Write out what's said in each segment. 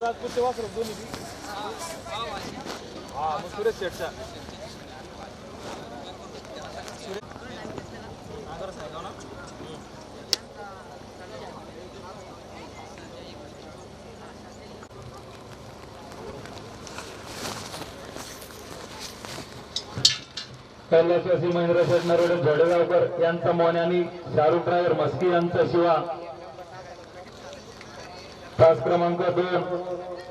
राजपूतचे वासरू दोन्ही बी हा मग सुरेश शेठच्या कैलासवासी महेंद्र शेठ नरोडे झोडेगावकर यांचा मोन आणि शाहरुख ड्रायव्हर मस्की यांचा शिवा तास क्रमांक 2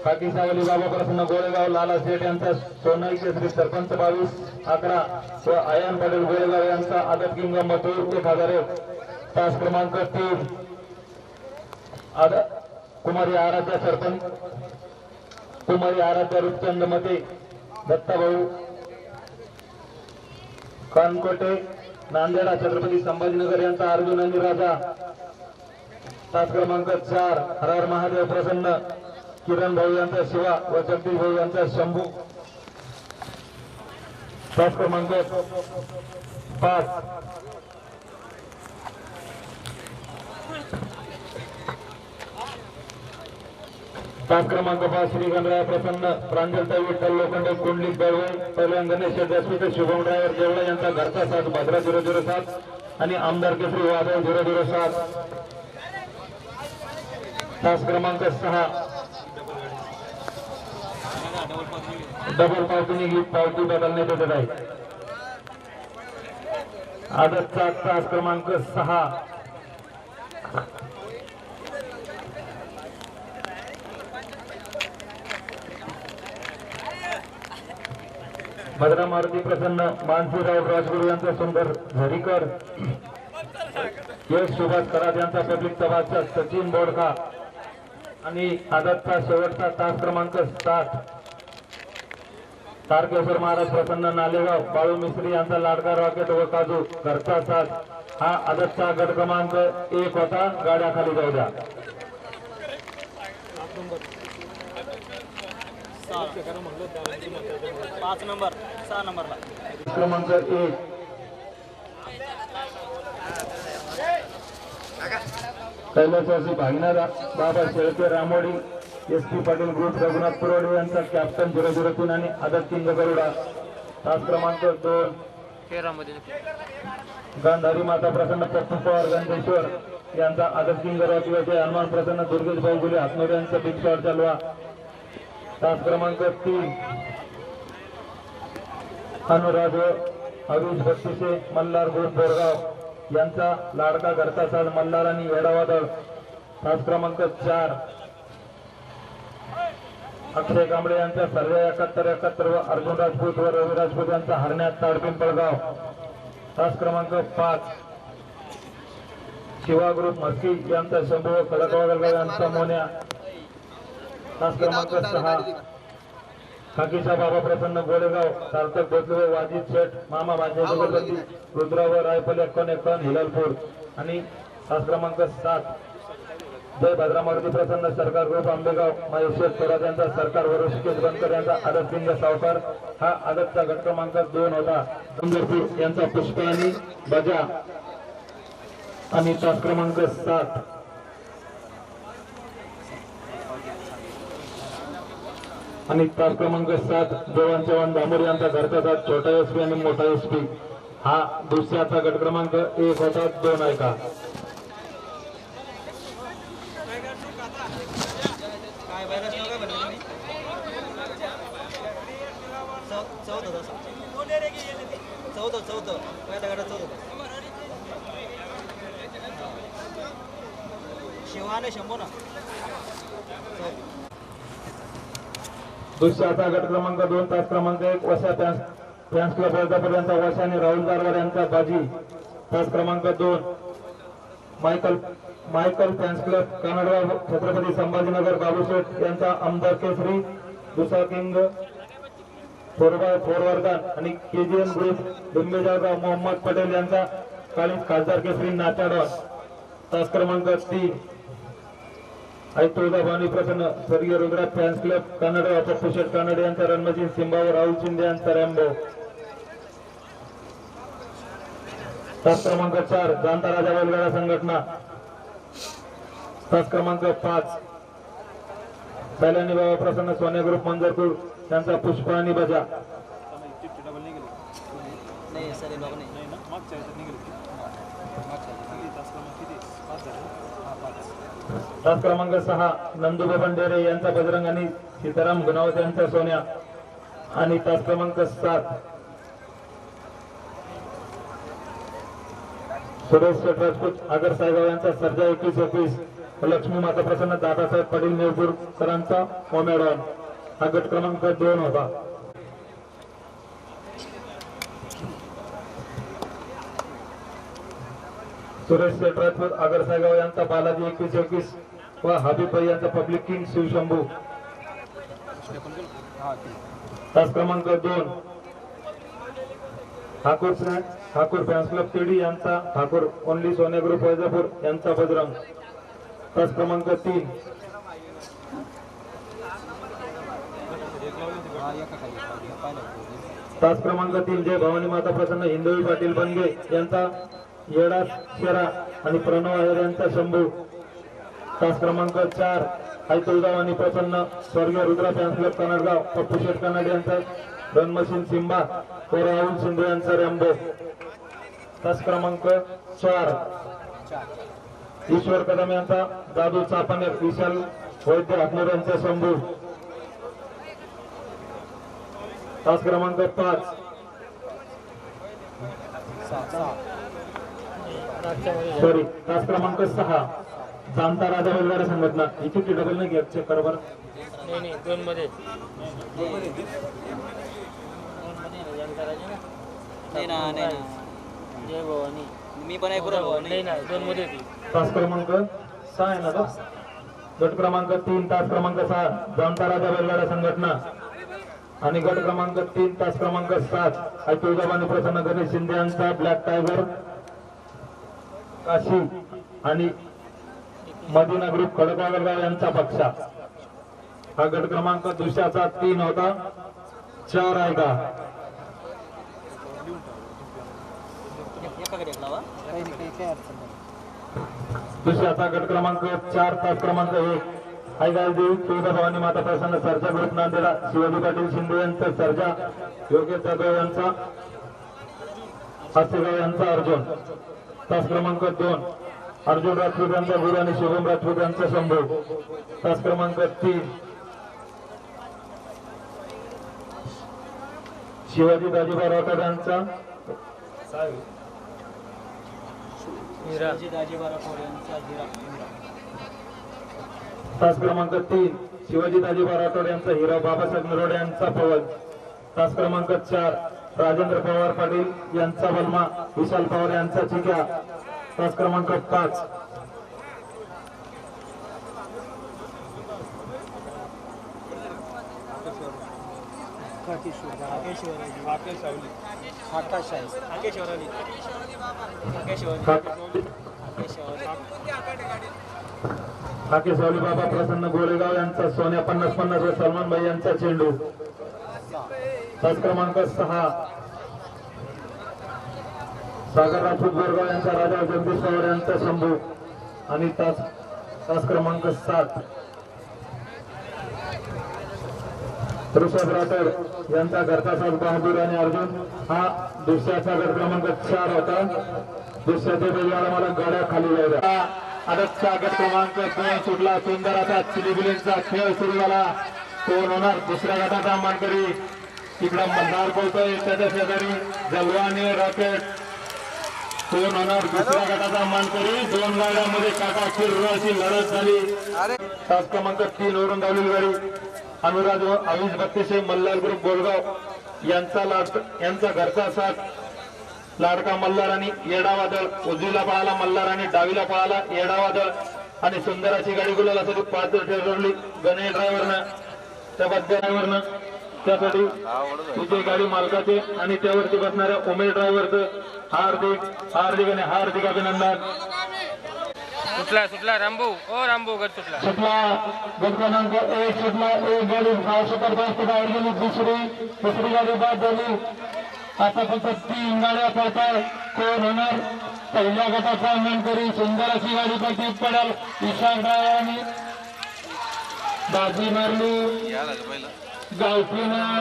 खाकी सावली बाबा प्रसन्न गोळेगाव लाला शेठ यांचा सोनाई केसरी सरपंच 22-11 व आयन पाटील गोळेगाव यांचा आदत किंग मथुर 1001 तास क्रमांक 3 कुमारी आराध्या सरपंच कुमारी आराध्या रूपचंद मते दत्ताभाऊ कानकोटे नांदेड छत्रपती संभाजीनगर यांचा अर्जुन आणि राजा तास क्रमांक 4 हर हर महादेव प्रसन्न किरण भाऊ यांचा शिवा व जगदीश भाऊ यांचा शंभू तास क्रमांक 5 तास क्रमांक 5 श्री गणराय प्रसन्न प्रांजलताई विठ्ठल लोखंडे कुंडली दळवे पहिलवान गणेश व्यासपीठ शुभम ड्रायव्हर जेवढा यांचा घरचा 7 भद्रा 007 आणि आमदार केसरी वादळ 007 तास क्रमांक 6 डबल पावती निघली पावती बदलण्यात येत आहे आदतचा तास क्रमांक 6 भद्रा मारुती प्रसन्न मानसीराव राजगुरू यांचा सुंदर झरीकर यश सुभाष कराड यांचा पब्लिक सभाचा सचिन बोडका आणि आदतचा शेवटचा तास क्रमांक 7 तारकेश्वर महाराज प्रसन्न नालेगाव बाळू मिस्त्री यांचा लाडका रॉकेट व काजू घरचा 7 हा आदतचा गट क्रमांक 1 होता गाड्या खाली जाऊ द्या 5 नंबर 6 नंबरला क्रमांक 1 कैलासवासी भागीनाथ बाबा शेळके रामोडी एसपी पाटील ग्रुप रघुनाथ पुरोडे यांचा कॅप्टन 003 आणि आदत किंग गरुडा तास क्रमांक 2 गांधारी माता प्रसन्न पप्पू पवार गंधेश्वर यांचा आदत किंग राजवाचे हनुमान प्रसन्न दुर्गेश भाऊ गुले हातनोरे यांचा बिग शॉट चालवा तास क्रमांक 3 अनुराध अविश बत्तीसे मल्हार ग्रुप बोरगाव यांचा लाडका घरचा 7 मल्हार आणि वेडावादळ तास क्रमांक 4 अक्षय कांबळे यांचा सर्व 71-71 व अर्जुन राजपूत व रवी राजपूत यांचा हरण्यात ताडपिंपळगाव तास क्रमांक 5 शिवा ग्रुप मस्की यांचा शंभू व खडकवागलगाव यांचा मोन्या तास क्रमांक 6 खाकीचा बाबा प्रसन्न गोळेगाव सार्थक बोतले वाजिद शेठ मामा भाजपती रुद्रा व रायफल 51 हिलालपूर आणि तास क्रमांक 7 जय भद्रा मारुती प्रसन्न सरकार ग्रुप आंबेगाव महेश्वर थोरात यांचा सरकार व ऋषिकेश बनकर यांचा आदत सिंग सावकार हा आदतचा गट क्रमांक 2 होता पंढरपूर यांचा पुष्प आणि बजा आणि तास क्रमांक 7 आणि तास क्रमांक 7 जवान चव्हाण दामोर यांचा घरचा 7 छोटा एसपी आणि मोठा एसपी हा दुसऱ्याचा गट क्रमांक 1 होता 2 आहे का शिवाने शंभू ना दुसऱ्याचा गट क्रमांक 2 तास क्रमांक 1 वसा फॅन्स क्लब वैजापूर वसा आणि राहुल दारवार यांचा बाजी तास क्रमांक 2 Michael fans club Kanadgaon Chhatrapati Sambhajinagar Babusheth यांचा आमदार केसरी दुसरा किंग 4x4 वर्गात आणि केजीएम ग्रुप डुंबेजळगाव मोहम्मद पटेल यांचा कालीस खासदार केसरी नाचाडा तास क्रमांक 3 तुळजाभवानी प्रसन्न स्वर्गीय रुद्राज फॅन्स क्लब कानडगाव पप्पू शेठ कानडे यांचा रणमसिंग सिंबा व राहुल शिंदे यांचा रॅम्बो तास क्रमांक 4 जाणता राजा बैलगाडा संघटना तास क्रमांक 5 सैलानी बाबा प्रसन्न सोन्या ग्रुप मंजरपूर यांचा पुष्प आणि बजा. नाही सर हे बघ नाही तास क्रमांक 6 नंदू बंडेरे यांचा बजरंग आणि सीताराम गुणावत यांचा सोन्या. आणि तास क्रमांक 7 सुरेश राजपूत आगर साहेब यांचा सर्जा 21-21. लक्ष्मी माता प्रसन्न दादासाहेब पाटील नेरपूरकरांचा ओमेडॉन. हा गट क्रमांक 2 होता. सुरेश राजपूत आगर साहेब यांचा बालाजी 21-21 व हबीब यांचा पब्लिक किंग शिवशंभू. तास क्रमांक 2 ठाकूर फॅन्स क्लब तिडी यांचा ठाकूर ओनली सोन्या ग्रुप वैजापूर यांचा बजरंग. तास क्रमांक 3 तास क्रमांक 3 जय भवानी माता प्रसन्न हिंदवी पाटील बनगे यांचा येडा शेरा आणि प्रणव आहेर यांचा शंभू. तास क्रमांक 4 आई तुळजावानी प्रसन्न स्वर्गीय रुद्रा फॅन्स क्लब कनाडगाव पप्पू शेठ कनाडे यांचा रणमशीन सिंबा व राहुल शिंदे यांचा रॅम्बो. तास क्रमांक 4 ईश्वर कदम यांचा जादू चापानेर विशाल वैद्य हातनूर यांचा शंभू. तास क्रमांक 5 तास क्रमांक 6 जामता राजा बैलगाडा संघटना. इथे डबल नाही घ्या चेक करा बरं. नाही 2 मध्ये नाही ना जय भवानी मी पण ऐकू राहिलो नाही ना 2 मध्ये. तास क्रमांक 6 आहे ना तो. गट क्रमांक 3 तास क्रमांक 6 जामता राजा बैलगाडा संघटना. आणि गट क्रमांक 3 तास क्रमांक 7 आई तुळजाभवानी प्रसन्न गणेश शिंदे यांचा ब्लॅक टायगर काशी आणि मदिना ग्रुप खडकवागलगाव यांचा पक्षा. हा गट क्रमांक दुसऱ्याचा 3 होता. 4 आहे का दुसऱ्याचा गट क्रमांक 4 तास क्रमांक 1 देवी तुळजाभवानी माता प्रसन्न सर्जा ग्रुप नांदेडा शिवाजी पाटील शिंदे यांचा सर्जा योगेश जाधव यांचा हास्यगाव यांचा अर्जुन. तास क्रमांक 2 अर्जुन राजपूत यांचा गुरु आणि शुभम राजपूत यांचा शंभू. तास क्रमांक 3 शिवाजी दाजीबा राठोड यांचा तास क्रमांक 3 शिवाजी दाजीबा राठोड यांचा हिरा बाबासाहेब नरोडे यांचा पवन. तास क्रमांक 4 राजेंद्र पवार पाटील यांचा बलमा विशाल पवार यांचा चिक्या. तास क्रमांक 5 हाकेशवाली बाबा प्रसन्न गोरेगाव यांचा सोन्या 50-50 व सलमान भाई यांचा चेंडू. तास क्रमांक 6 सागर राजपूत बोरगाव यांचा राजा जगदीश पवार यांचा शंभू. आणि तास क्रमांक 7 ऋषभ राठोड यांचा घरचा साथ बहादूर आणि अर्जुन. हा दुसऱ्याचा गट क्रमांक 4 होता. दुसऱ्याच्या बैलगाडा मला गाड्या खाली जायला. आदतचा गट क्रमांक 2 सुटला. सुंदर असा चिलीबिलींचा खेळ सुरू झाला. कोण होणार दुसऱ्या गटाचा मानकरी? तिकडं मल्हार बोलतोय त्याच्या शेजारी जलवानी रॉकेट. कोण होणार दुसऱ्या गटाचा मानकरी? 2 गाड्यांमध्ये काटाकीर अशी लढत झाली. तास क्रमांक 3 वरून धावलेली गाडी अनुराग व आविष बत्तीसे मल्हार ग्रुप गोलगाव यांचा घरचा साथ लाडका मल्हार आणि येडा वादळ. उजवीला पळाला मल्हार आणि डावीला पळाला येडा वादळ. आणि सुंदराची गाडी गुलाल असेल 5 ठरवली गणेश ड्रायव्हरनं त्या बद्दल ड्रायव्हरनं. त्यासाठी तुझे गाडी मालकाचे आणि त्यावरती बसणाऱ्या उमेश ड्रायव्हरचं हार्दिक आणि हार्दिक अभिनंदन. सुटला रामभाऊ गट सुटला गट क्रमांक 1 सुटला. एक गाडी सुपरफास्ट गाडी दुसरी गाडी बाद झाली. आता फक्त 3 गाड्या पडतात. कोण होणार पहिल्या गटाचा मानकरी? सुंदर अशी गाडी पैकी पडेल. ईशान ड्रायव्हर आणि बाजी मारली गावठीनं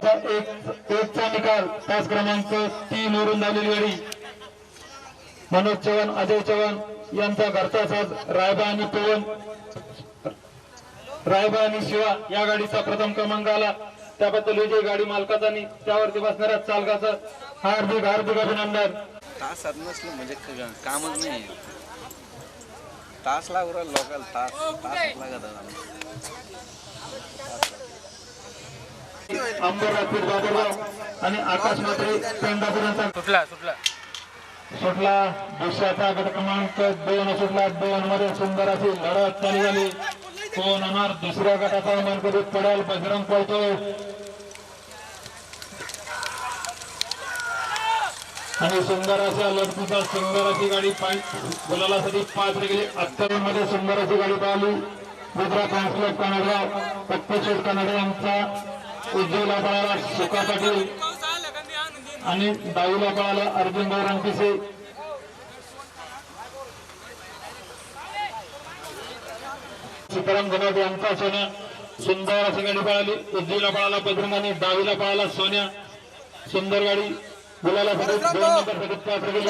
एकचा निकाल. तास क्रमांक 3 वरून धावलेली गाडी मनोज चव्हाण अजय चव्हाण यांचा घरचा साज रायबा आणि पवन रायबा आणि शिवा या गाडीचा प्रथम क्रमांक आला. त्याबद्दल विजय गाडी मालकाचा आणि त्यावरती बसणाऱ्या चालकाचं हार्दिक हार्दिक अभिनंदन. तास नसलं म्हणजे कामच नाही. तास लागू राहिला लोकांना. तास लागत अंबरनाथ बाबूराव आणि आकाश मात्रे पेंडापुरांचा सुटला. दुसऱ्याचा गट क्रमांक 2 सुटला. 2 मध्ये सुंदर अशी लढत चालू झाली. कोण होणार दुसऱ्या गटाचा मानकरी पडेल. बजरंग पळतोय आणि सुंदर अशा लढतीचा सुंदर अशी गाडी गुलालासाठी 5 गेली. 78 मध्ये सुंदर अशी गाडी पाहिली. गुजरात ट्रान्सलेट कनाडगाव प्रत्येक कनाडा यांचा उज्ज्वला पळाला सुका पाटील आणि डावीला पळाला अर्जुन गौरंगपिसे. सीताराम गणवट यांचा सोन्या सुंदर अशी गाडी पळाली. उजवीला पळाला बजरंग आणि डावीला पळाला सोन्या. सुंदर गाडी गुलाला 2 नंबर पात्र गेली.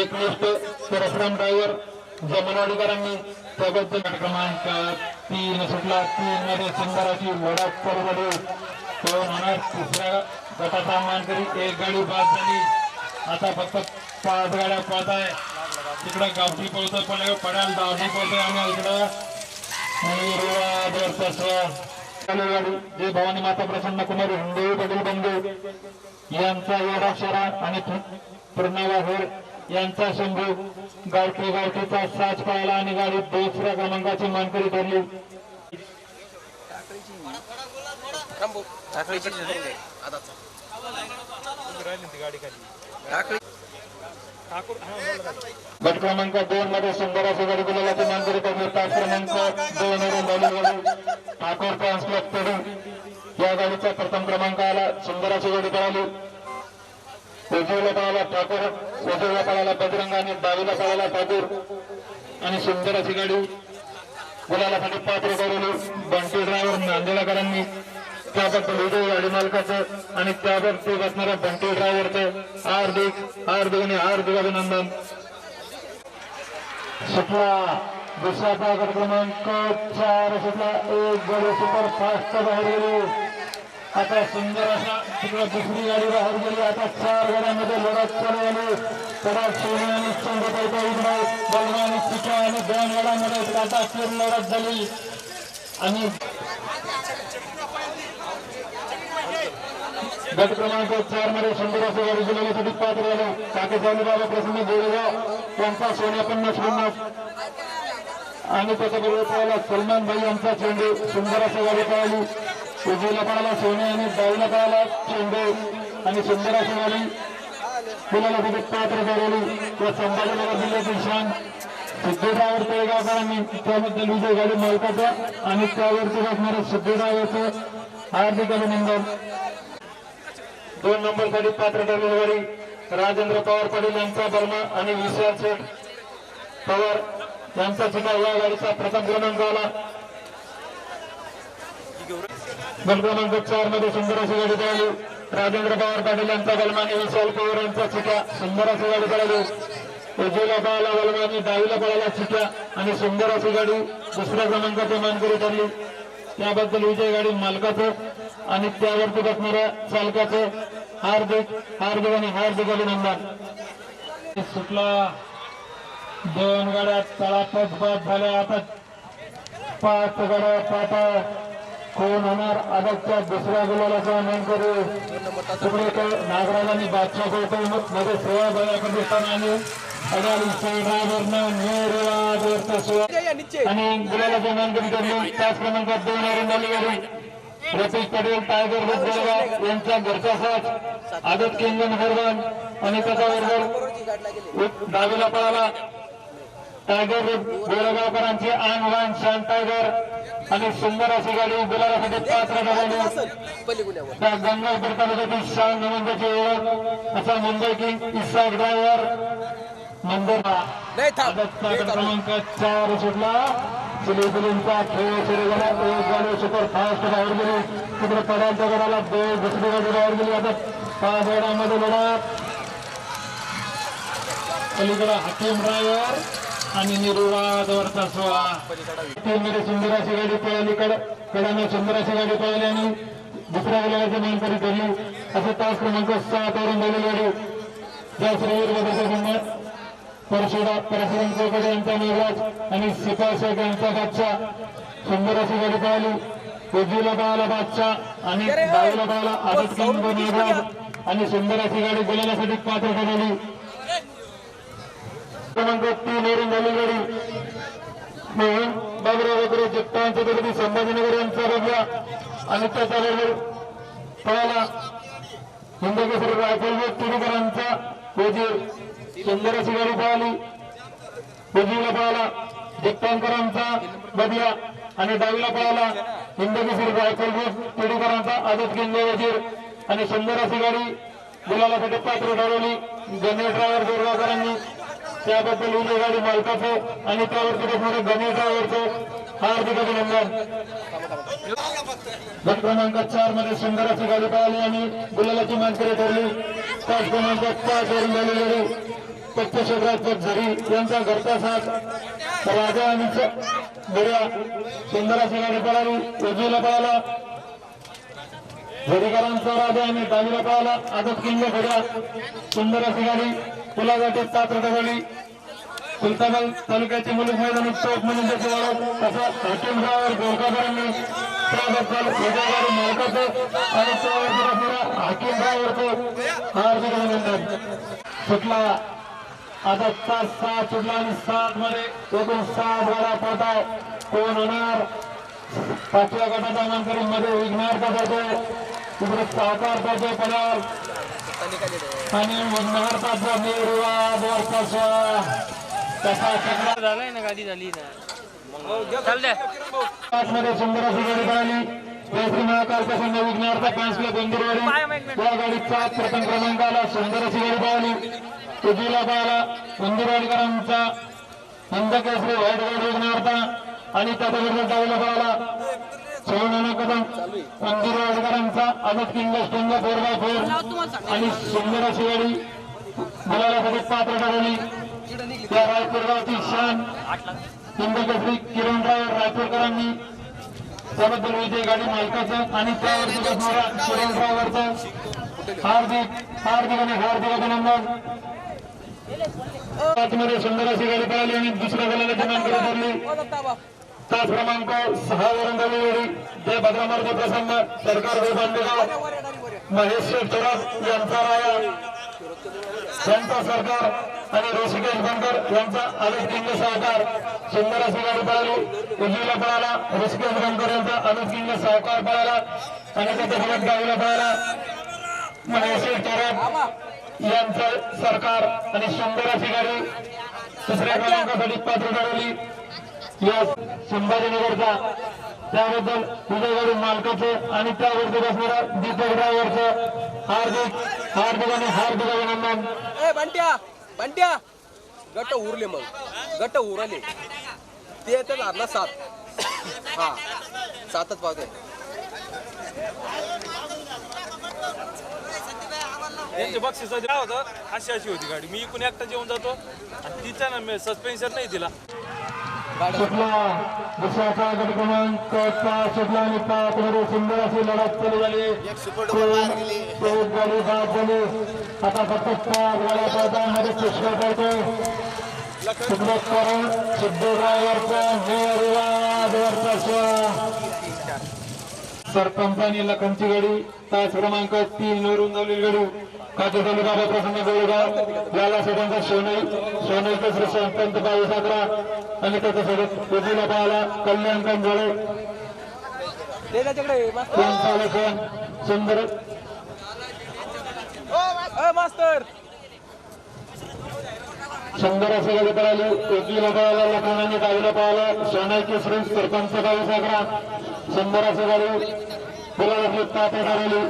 एकनिष्ठ परशुराम ड्रायव्हर जमनवाडीकरांनी त्याबद्दल क्रमांक 3 सुटला. 3 मध्ये सुंदर अशी लढत पडली. कोण होणार तिसऱ्या गटाचा मानकरी. एक गाडी बाद झाली. आता फक्त 5 गाड्या पळत आहे. तिकडं गावठी पळतोय पड्याल दावठी पळतोय आणि इकडं गाडी जे भवानी माता प्रसन्न कुमार हिंदवी पटेल बंधू यांचा येडा शरा आणि प्रणवा हेर यांचा शंभू गावठीचा साज पाहिला आणि गाडी दुसऱ्या क्रमांकाची मानकरी ठरली. गट क्रमांक 2 मध्ये सुंदर अशी गाडी गुलालाची मानकरी ठरली. तास क्रमांक 2 वरून धावलेली गाडी ठाकूर ट्रान्सलेट पेडू या गाडीचा प्रथम क्रमांक आला. सुंदर अशी गाडी पळाली. उजवीला पळाला ठाकूर, उजवीला पळाला बजरंग आणि डावीला पळाला ठाकूर आणि सुंदर अशी गाडी गुलालासाठी पात्र ठरवली. बंटी ड्रायव्हर नांदेडकरांनी त्याबद्दल विजय गाडी मालकाचं आणि त्यावरती बसणाऱ्या बंटी ड्रायव्हरचं हार्दिक हार्दिक आणि हार्दिक अभिनंदन. सुटला दुसऱ्याचा गट क्रमांक 4 सुटला. एक गाडी सुपर फास्ट बाहेर गेली. आता सुंदर अशा तिकडे दुसरी गाडी बाहेर गेली. आता 4 गाड्यांमध्ये लढत चालू झाली. कडा सोनी आणि चंद्रपाईचा इकडे बलमा आणि चिका आणि 2 गाड्यांमध्ये काटाकीर लढत झाली आणि गट क्रमांक 4 मध्ये सुंदर असे गाडी गुलालासाठी पात्र झाले. काकेसावली बाबा प्रसन्न गोरेगाव यांचा सोन्या 50-50 आणि त्याच्याबरोबर पळाला सलमान भाई यांचा चेंडू. सुंदर अशी गाडी पळाली. उजवीला पळाला सोन्या आणि डावीला पळाला चेंडू आणि सुंदर अशी गाडी गुलालासाठी पात्र ठरवली. व संभाजीनगर जिल्ह्यातील शान सिद्धेश्वर तळेगावकरांनी त्याबद्दल विजय गाडी मालकाचा आणि त्यावरती बसणाऱ्या सिद्धेश्वरचं हार्दिक अभिनंदन. 2 नंबरसाठी पात्र ठरलेली गाडी राजेंद्र पवार पाटील यांचा बर्मा आणि विशाल शेठ पवार यांचा सुद्धा या गाडीचा प्रथम क्रमांक आला. गट क्रमांक 4 मध्ये सुंदर अशी गाडी पळाली. राजेंद्र पवार पाटील यांचा बलमा आणि विशाल पवार यांचा चिक्या. सुंदर अशी गाडी पळाली. उजवीला पळाला बलमा आणि डावीला पळाला चिक्या आणि सुंदर अशी गाडी दुसऱ्या क्रमांकाची मानकरी ठरली. त्याबद्दल विजय गाडी मालकाचं आणि त्यावरती बसणाऱ्या चालकाचं हार्दिक हार्दिक आणि हार्दिक अभिनंदन. सुटला 2 गाड्या तळातच बाद झाल्या. आता 5 गाड्या पाहता कोण होणार आजच्या दुसऱ्या गुलालाचा मानकरी. तिकडे नागराज आणि बादशाह करतो मध्ये सेवा बघा प्रतिष्ठान आणि आणि गुलालाचा मानकरी ठरली. त्याच क्रमांकात 2 वरून झाली गाडी रतीश पटेल टायगर गोरेगाव यांचा घरचा साथ आदत किंगन हरवान आणि त्याच्याबरोबर डावीला पळाला टायगर गोरेगावकरांचे आन वान शान टायगर आणि सुंदर अशी गाडी गुलालासाठी पात्र ठरवली. त्या गंगापूर तालुक्यातील शान नमंदाची ओळख असा मुंबई किंग इसाक ड्रायव्हर मंदिर क्रमांक 4 सुटला. चिलीचा खेळ सुरू झाला. एक गाडी सुपर फास्ट बाहेर गेली. तिकडे पड्यांच्या गडाला दुसरी गाडी बाहेर गेली. आता 5 गडामध्ये लढत. पलीकडे हकीम ड्रायव्हर आणि निर्वादवरचा सोळा. 3 मध्ये सुंदराची गाडी पळाली. कडाने सुंदराची गाडी पळाली आणि दुसऱ्या गुलाबाची मानकरी ठरली. असं तास क्रमांक 7 वरून गेलेली गाडी त्या श्रीवीर मतदारसंघात परशुराम चौकडे यांचा मेघराज आणि सिपाही शेख यांचा बादशाह. सुंदर अशी गाडी पळाली. उजवीला पळाला बादशाह आणि डावीला पळाला आदित किंग मेघराज आणि सुंदर अशी गाडी बोलण्यासाठी पात्र ठरली. क्रमांक 3 वरून झाली गाडी मोहन बाबराव वगैरे जगतांच्या विरोधी संभाजीनगर यांचा बघला आणि त्याच्याबरोबर पळाला हिंदकेसरी रायफल तुडीकरांचा वजीर. सुंदर अशी गाडी पळाली. उजवीला पळाला जगतांकरांचा बदला आणि डावीला पळाला हिंदकेसरी रायफल तुडीकरांचा आदित किंग वजीर आणि सुंदर अशी गाडी गुलालासाठी पात्र ठरवली गणेश ड्रायव्हर जोरगावकरांनी. त्याबद्दल उद्या गाडी मालकाचं आणि त्यावरती बसणारे गणेश ड्रायव्हरचं हार्दिक अभिनंदन. गट क्रमांक 4 मध्ये सुंदर अशी गाडी पळाली आणि गुलालाची मानकरी ठरली. तास क्रमांक 5 वरून झालेली गाडी पक्षशेखराज झरी यांचा घरचा साथ राजा आणि बऱ्या. सुंदर अशी गाडी पळाली. उजवीला पळाला झरीकरांचा राजा आणि डावीला पळाला आदत किंग बऱ्या. सुंदर अशी गाडी पुलासाठी पात्र ठरवली. सुलताबाद तालुक्याची मुलुक मैदानी चौक म्हणून त्याची ओळख तसं हकीम ड्रायव्हर गोरखाकरांनी त्याबद्दल उद्या गाडी मालकाचं आणि त्यावरती बसणाऱ्या हकीम ड्रायव्हरचं हार्दिक अभिनंदन. सुटला आता तास 7 सुटला आणि 7 मध्ये एकूण 7 गाड्या पळताय. कोण होणार 5व्या गटाच्या मानकरी मध्ये विघ्नार्थ पडतोय. तिकडे सावकार पडतोय पडाल आणि विघ्नार्थाचा निर्वाद वरचा सोळा तसा सगळा झालाय ना गाडी झाली ना चालतंय. 5 मध्ये सुंदर अशी गाडी पळाली. जयश्री महाकाल प्रसन्न विघ्नार्थ कॅन्सले गोंदिरवाडी या गाडीचा प्रथम क्रमांक आला. सुंदर अशी गाडी पळाली. उजवीला पळाला गोंदिरवाडीकरांचा हिंदकेसरी व्हाईट गाडी विघ्नार्थ आणि त्याच्याबरोबर डावीला पळाला सोळा कदम गोंदिरवाडीकरांचा आदत किंग स्टिंग 4x4 आणि सुंदर अशी गाडी बोलायसाठी पात्र ठरवली. त्या रायपूरगावची शान हिंदकेसरी किरण ड्रायव्हर रायपूरकरांनी त्याबद्दल विजय गाडी मालकाचं आणि त्यावरती बसणाऱ्या किरण ड्रायव्हरचं हार्दिक आणि हार्दिक अभिनंदन. 5 मध्ये सुंदर अशी गाडी पळाली आणि दुसऱ्या गोलाला मानकरी ठरली. तास क्रमांक 6 वरून झालेली गाडी जय भद्रामार्ग प्रसन्न सरकार बांडेगाव महेश थोरात यांचा राया यांचा सरकार आणि ऋषिकेश बनकर यांचा आदित किंग सावकार. सुंदर अशी गाडी पळाली. उजवीला पळाला ऋषिकेश बनकर यांचा आदित किंग सावकार पळाला आणि त्याच्यासोबत डावीला पळाला महेश थोरात यांचं सरकार आणि सुंदर अशी गाडी दुसऱ्या क्रमांकासाठी पात्र ठरवली या संभाजीनगरचा. त्याबद्दल विजय गाडी मालकाचं आणि त्यावरती बसणाऱ्या दीपक ड्रायव्हरचं हार्दिक आणि हार्दिक अभिनंदन. बंट्या गट उरले मग गट उरले ते येतात आपला 7 हा 7च पावते. त्यांच्या बक्षिसाची काय होतं अशी होती गाडी. मी इकडून एकटा जेवून जातो आणि तिचा ना सस्पेन्शन नाही दिला. सुटला दुसऱ्याचा गट क्रमांक 5 सुटला आणि 5 मध्ये सुंदर अशी लढत चालू झाली. एक गाडी बाद झाली. आता फक्त 5 गाड्या पळतामध्ये पुष्कळ पडतोय. सुटला करून सिद्ध ड्रायव्हरचा निर्वादवरचा सोळा. सरपंचांनी लखनची गाडी तास क्रमांक 3 वरून झालेली गाडी काटे तालुका प्रसन्न गोळगाव याला सोबतचा सोनईचा श्री संत 2211 आणि त्याच्यासोबत उजवीला पाहायला कल्याण कंजोळे सुंदर मास्तर सुंदर असे गाडी पळाली. उजवीला पाहायला लखनाने डावीला पाहायला सोनाईचे श्री सरपंच 2211 सुंदर असे गाडी बोलायला तापे ठरवली.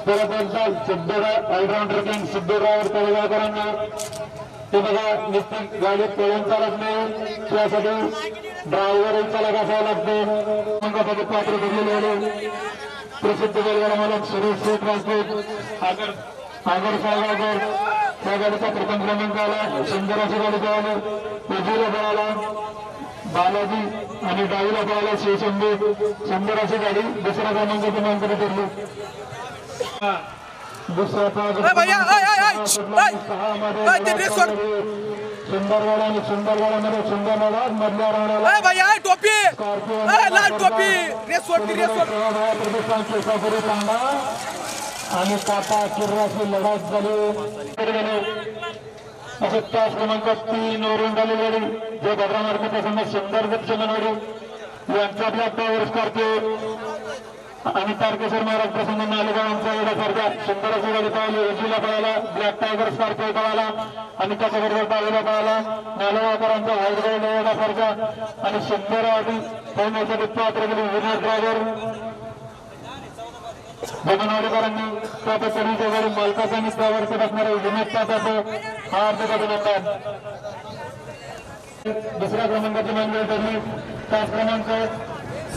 बरोबर सिद्धोराव ऑलराऊंडर किंग सिद्धोराव तळेगावकरांना ते बघा निश्चित गाडी पळून चालत नाही त्यासाठी ड्रायव्हर चला कसावं लागतो मंगासाठी पात्र ठरलेले प्रसिद्ध बैलगाडा मालक सुरेश शेठ राजपूत आगर साळगावकर त्या गाडीचा प्रथम क्रमांक आला. सुंदर अशी गाडी पळाली. उजवीला पळाला बालाजी आणि डावीला पळाला शिवशंभू. सुंदर अशी गाडी दुसऱ्या क्रमांकाची मानकरी ठरली. दुसरा सुंदरवाडा आणि सुंदरवाड्यामध्ये सुंदरवाडा मधल्या राहण्याला टोपी लाल टोपी रेस सोडती रेस केसापुरी तांडा आणि काटा किर्राशी लढत झाली. असे तास क्रमांक 3 वरून झाली गाडी जे भद्रा मार्केटच्या समोर सुंदर चंदनवाडी यांचा आपला टॉवर स्कॉर्पिओ आणि तारकेश्वर महाराज प्रसन्न मालेगावांचा एवढ्यासारख्या सुंदर अशी गाडी पळाली. उजवीला पळाला ब्लॅक टायगर स्कॉर्पिओ पळाला आणि त्याच्याबरोबर डावीला पळाला नालेगावकरांचा व्हाईट गोल्ड एवढ्यासारखा आणि सुंदर आधी पळण्यासाठी पात्र गेली विनोद ड्रायव्हर जगनवाडीकरांनी त्या पद्धतीच्या गाडी मालकाचा आणि त्यावरती बसणारे विनोद तात्याचं हार्दिक अभिनंदन. दुसऱ्या क्रमांकाची मानकरी ठरली. तास क्रमांक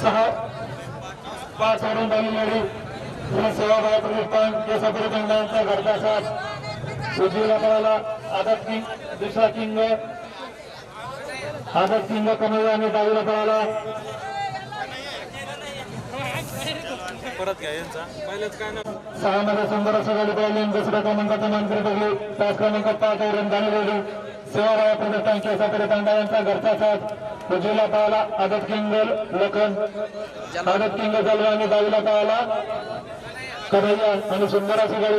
6-5 वरून झाली गाडी सेवाभाव प्रतिष्ठान केसापुरी तांड्यांचा घरचा साथ. उजवीला पळाला आदत किंग दुसरा किंग आदत किंग कन्हैया आणि डावीला पळाला परत घ्या यांचा पहिल्याच काय ना 6 मध्ये सुंदर असं गाडी पळाली. दुसऱ्या क्रमांकाचा मानकरी ठरली. तास क्रमांक 5 वरून झाली गाडी सेवाभाव प्रतिष्ठान केसापुरी तांडा यांचा घरचा साथ. उजवीला पळाला आदत किंग लखन आदत किंग जलवा आणि डावीला पळाला कन्हैया आणि सुंदर अशी गाडी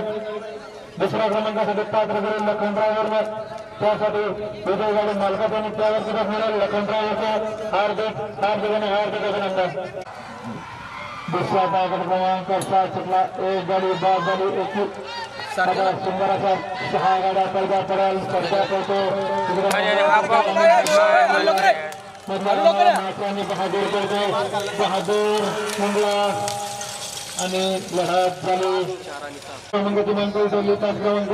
दुसऱ्या क्रमांकासाठी पात्र करेल लखन ड्रायव्हरने त्यासाठी उद्या गाडी मालकाचा आणि त्यावरती बसणाऱ्या लखन ड्रायव्हरचं हार्दिक अभिनंदन. दुसरा पात्र क्रमांक 7 सुटला. एक गाडी बाद झाली. सुंदर असा 6 गाड्या पैदा पडेल स्पर्धा करतो बहादूर करतो बहादूर मुंगला आणि लढत झाली. क्रमांकाची मानकरी ठरली. तास क्रमांक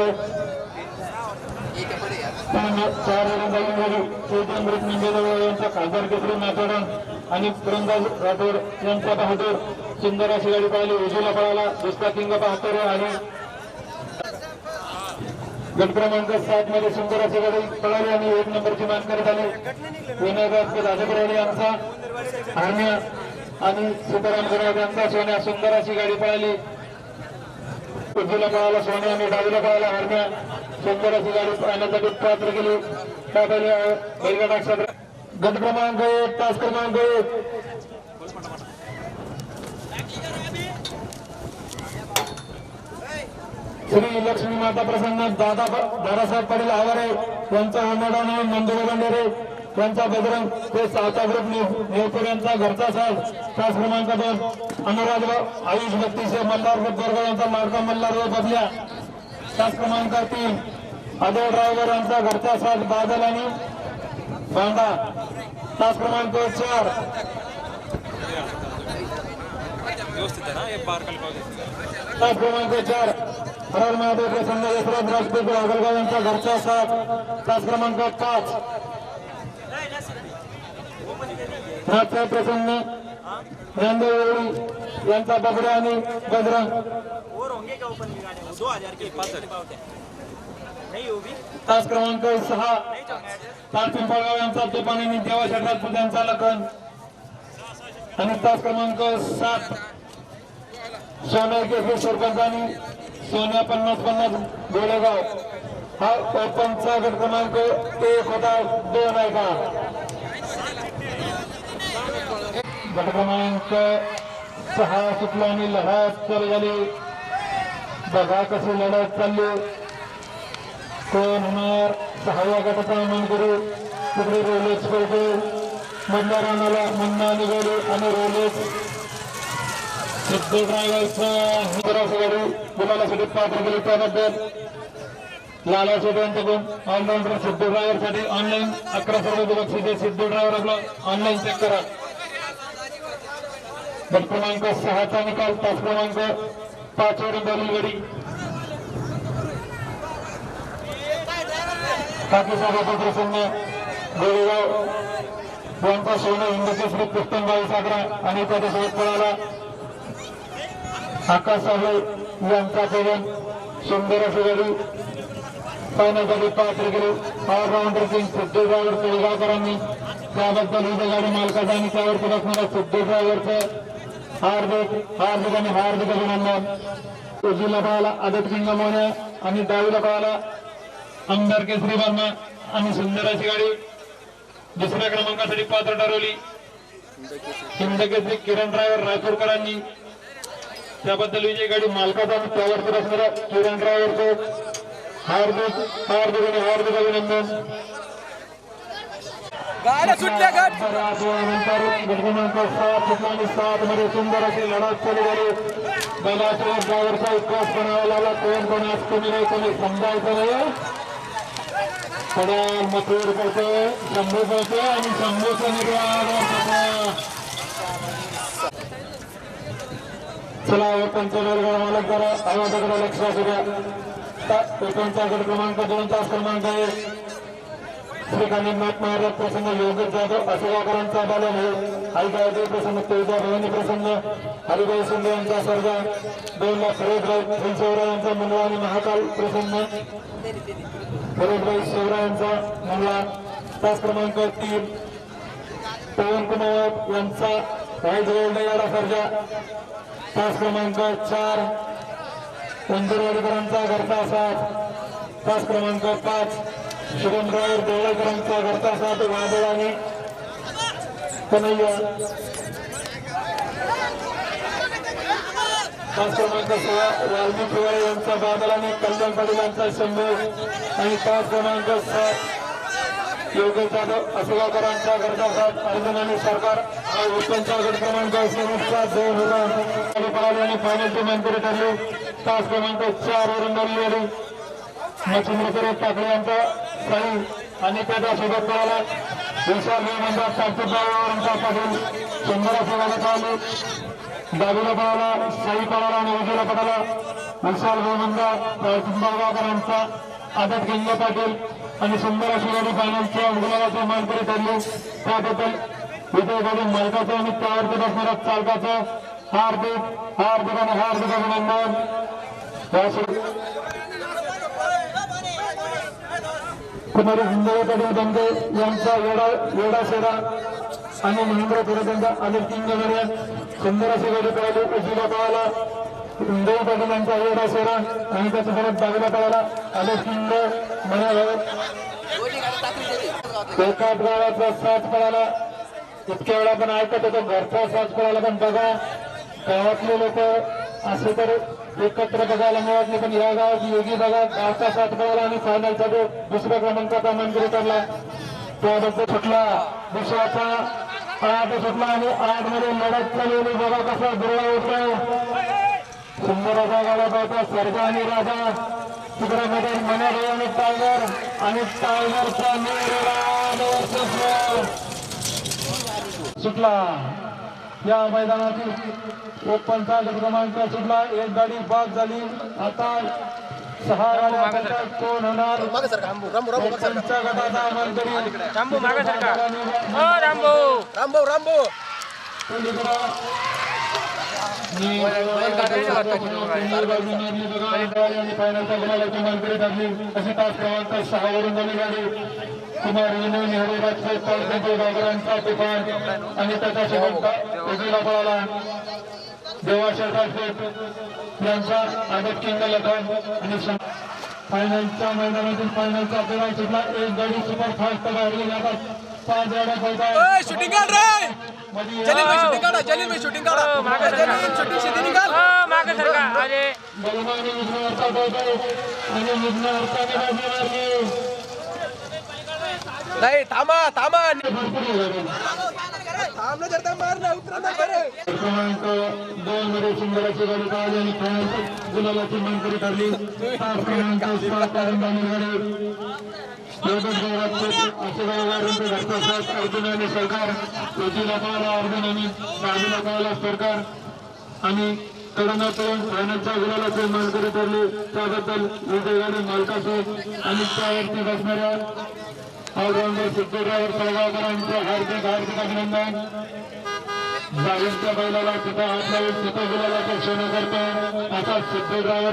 4 अमृत मंदिर यांचा खासदार केसरी नाथोडण आणि फलंदाज राठोड यांचा बहादूर सुंदर अशी गाडी पळाली. उजवीला पळाला दुसरा किंग 72 आणि गट क्रमांक 7 मध्ये सुंदर अशी गाडी पळाली आणि 1 नंबरची मानकरी झाली. विनोद राजपुरवाडी यांचा हरण्या आणि सीताराम गुराव यांचा सोन्या सुंदर अशी गाडी पळाली. उजवीला पळाला सोन्या आणि डावीला पळाला हरण्या सुंदर अशी गाडी पळण्यासाठी पात्र केली. त्या बैलगाडा गट क्रमांक 1 तास क्रमांक 1 श्री लक्ष्मी माता प्रसन्न दादासाहेब पाटील आवारे यांचा होणारा नंदू बंडेरे यांचा बजरंग ते सावता ग्रुप नेवपूर यांचा घरचा साहेब तास क्रमांक 2 अनुराग आयुष भक्तीचे मल्हार बोरगाव यांचा मार्गा मल्हार बदल्या तास क्रमांक 3 अजय ड्रायव्हर यांचा घरचा साहेब बादल आणि बांडा तास क्रमांक 4 व्यवस्थित आहे ना हे बारकाली तास क्रमांक 4 हरल महादेव प्रसन्न यशराज राजपूत अगलगाव यांचा घरचा साथ तास क्रमांक 5 राजसाहेब प्रसन्न ज्ञानदेव यांचा बबड्या आणि बजरंग तास क्रमांक 6 पिंपळगाव यांचा तुपानी देवाशेठ राजपूत यांचा लखन आणि तास क्रमांक 7 सोन्या केसरी सरपंच आणि सोन्या 50-50 गोळेगाव हा ओपनचा गट क्रमांक 1 होता 2 आहे का गट क्रमांक 6 सुटला आणि लढत चालू झाली. बघा कशी लढत चालली. कोण होणार 6व्या गटाचा मानकरी तिकडे रोलेक्स पडतो मधल्या रानाला मुन्ना निघाली आणि रोलेक्स सिद्ध ड्रायव्हरचं गाडी गुलालासाठी पात्र केली त्याबद्दल लाला शेट यांच्याकडून ऑलराऊंडर सिद्ध ड्रायव्हर साठी ऑनलाईन 1100 रुपये बक्षीस सिद्ध ड्रायव्हर आपला ऑनलाईन चेक करा. गट क्रमांक 6चा निकाल तास क्रमांक 5 वरून झाली गाडी काकी साहेब प्रसन्न गोळेगाव यांचा सोनं हिंदकेसरी पुस्तकबाई साजरा आणि त्याच्यासोबत पळाला आकाश साबळे यांचा पवन सुंदर अशी गाडी पाहण्यासाठी पात्र केले ऑलराऊंडर किंग सिद्धू ड्रायव्हर कोळगावकरांनी त्याबद्दल ही गाडी मालकाचा आणि त्यावरती बसणारा सिद्धू ड्रायव्हरचं हार्दिक आणि हार्दिक अभिनंदन उजवीला पाहायला आदत किंग मोन्या आणि डावीला पाहायला आमदार केसरी वर्मा आणि सुंदर अशी गाडी दुसऱ्या क्रमांकासाठी पात्र ठरवली हिंदकेसरी किरण ड्रायव्हर रायपूरकरांनी त्याबद्दल विजय गाडी मालकाचा आणि त्यावरती बसणारा किरण ड्रायव्हरचं हार्दिक आणि हार्दिक अभिनंदन गाड्या सुटल्या गाडी क्रमांक 7 मध्ये सुंदर अशी लढत चालू झाली बैलाच्या ड्रायव्हरचा विकास बनावा लागला कोण आज कोणी नाही कोणी समजायचं नाही थोडा मथुर करतो शंभू करतो आणि शंभूचा निर्वाह चला पंचनार मालक जरा आवाजाकडे लक्ष असू द्या कोकणचा गट क्रमांक 2 तास क्रमांक आहे श्री गणेशनाथ महाराज प्रसन्न योगेश जाधव अशोकाकरांचा बालन आहे हरिभाई प्रसन्न तुळजा भवानी प्रसन्न हरिभाई शिंदे यांचा सर्जा 2 लाख सुरेशभाई शिवरायांचा मुलगा आणि महाकाल प्रसन्न सुरेशभाई शिवरायांचा मुलगा तास क्रमांक 3 पवन कुमार यांचा व्हाईट गोल्ड याडा सर्जा तास क्रमांक 4 पंजरवाडीकरांचा घरचा 7 तास क्रमांक 5 शुभम ड्रायव्हर देवळकरांचा घरचा 7 वादळ आणि कन्हैया तास क्रमांक 6 वाल्मिक हिवाळे यांचा बादल आणि कल्याण पाटील यांचा शंभू आणि तास क्रमांक 7 योगेश जाधव अशोकाकरांचा घरचा 7 अर्जुन आणि सरकार उत्तमचा गट क्रमांक 2 होता आणि फायनलची मंत्री ठरली तास क्रमांक 4 वरून आली मच्छिंद्रकर टाकळे यांचा साई आणि त्याच्यासोबत पळाला विशाल मंडळ सातपूरचा पाटील सुंदर अशी गाडी पळाली डावीला पळाला साई पळाला आणि उजवीला पळाला विशाल मंडळ चिंबाळगावकरांचा आदत किंग पाटील आणि सुंदर अशी गाडी फायनलच्या गुलाबाची मानकरी ठरली त्याबद्दल विजय गाडी मालकाचा आणि त्यावरती बसणारा चालकाचा हार्दिक आणि हार्दिक अभिनंदन कुमारी हिंदवी बंदे यांचा वेडा सेरा आणि महेंद्र पुरंदर अनिल किंग गड्या सुंदर अशी गाडी पळाली उजवीला पळाला हिंदवी पाटील यांचा वेडा सेरा आणि त्याच्यासोबत डावीला पळाला अनिल किंग एका गावाचा 7 पळाला इतक्या वेळा पण ऐकत होतो घरचा 7 पळाला पण बघा गावातले लोक असे तर एकत्र बघायला मिळत नाही पण या गावात योगी बघा गावचा 7 पळाला आणि फायनलचा जो दुसऱ्या क्रमांकाचा मंत्री ठरला त्याबद्दल सुटला दुसऱ्याचा 8 सुटला आणि 8 मध्ये लढत चालवली बघा कसा दुर्वा होतो सुंदर असा गाडा पाहता सर्जा आणि राजा तिकडे मध्ये मनेरे आणि टायगरचा सुटला या मैदानातील ओपनचा क्रमांक सुटला एक गाडी बाद झाली आता 6 गाड्या कोण होणार ओपनच्या गटाचा मंत्री रामभाऊ मागे सरका रामभाऊ फायनलचा गुलाबाची मंत्री ठरली अशी तास क्रमांक 6 वरून झाली गाडी कुमार विनय नेहरू राजपूत गावकरांचा तुफान आणि त्याच्यासोबत उजवीला पळाला देवाशर राजपूत यांचा आदत किंग लखन आणि फायनलच्या मैदानातील फायनलचा फेरा सुटला एक गाडी सुपर फास्ट बाहेर आता 5 गाड्या पळतात शूटिंग काढ रे जलील भाई शूटिंग काढा जलील भाई शूटिंग काढा मागे जलील शूटिंग सीधी निकाल मागे सरका अरे बलवानी विष्णुवरचा बोलतोय आणि विष्णुवरचा मारली नाही थांबा थांबलं जर त्या मार नाही उतरा नाही करे क्रमांक 2 मध्ये सुंदराची गाडी पाहिली आणि फायनल गुलाबाची मंत्री ठरली तास क्रमांक 7 आरंभाने गाडी योगेश गौरव अशोक घरचा 7 अर्जुन आणि सरकार उजवीला पळाला अर्जुन आणि डावीला पळाला सरकार आणि कडनातून फायनलच्या गुलाबाची मंत्री ठरली त्याबद्दल विजय गाडी मालकाचे आणि त्यावरती बसणाऱ्या ऑलराऊंडर सिद्धू ड्रायव्हर तळगावकरांचे हार्दिक हार्दिक अभिनंदन. जागीरच्या बैलाला तिथं हात लावून तिथं गुलालाचं क्षण करतो असा सिद्धू ड्रायव्हर